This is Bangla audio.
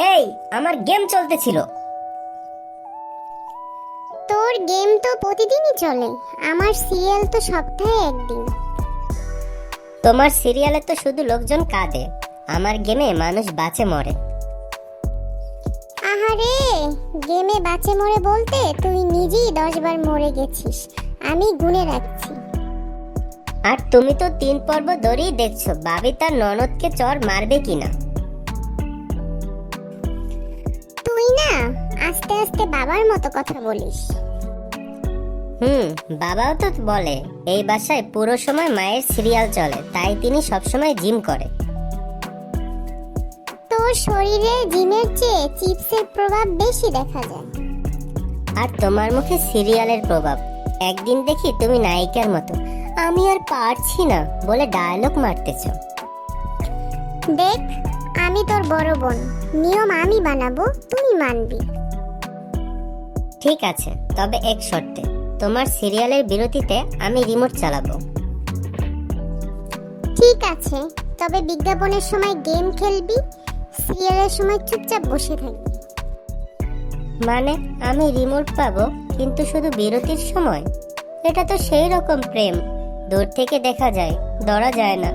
এই, আমার গেম চলতেছিল। তোর গেম তো প্রতিদিনই চলে, আমার সিরিয়াল তো সপ্তাহে একদিন। তোমার সিরিয়ালে তো শুধু লোকজন কাঁদে, আমার গেমে মানুষ বাঁচে মরে। আহারে, গেমে বাঁচে মরে বলতে তুই নিজেই 10 বার মরে গেছিস, আমি গুনে রাখছি। আর তুমি তো 3 পর্ব ধরেই দেখছো ভাবি তার ননদকে চর মারবে কিনা। তুই না আস্তে আস্তে বাবার মতো কথা বলিস। বাবাও তো বলে এই বাসায় পুরো সময় মায়ের সিরিয়াল চলে, তাই তিনি সবসময় জিম করে। তোর শরীরে জিমের চেয়ে চিপসের প্রভাব বেশি দেখা যায়। আর তোমার মুখে সিরিয়ালের প্রভাব। একদিন দেখি তুমি নায়িকার মতো আমি আর পারছি না বলে ডায়লগ মারতেছ। দেখ, আমি তোর বড় বোন, নিয়ম আমি বানাবো, তুই মানবি। ঠিক আছে, তবে এক শর্তে, তোমার সিরিয়ালের বিরতিতে আমি রিমোট চালাবো। ঠিক আছে, তবে বিজ্ঞাপনের সময় গেম খেলবি, সিরিয়ালের সময় চুপচাপ বসে থাকবি। মানে আমি রিমোট পাবো কিন্তু শুধু বিরতির সময়? এটা তো সেই রকম প্রেম, দূর থেকে দেখা যায়, ধরা যায় না।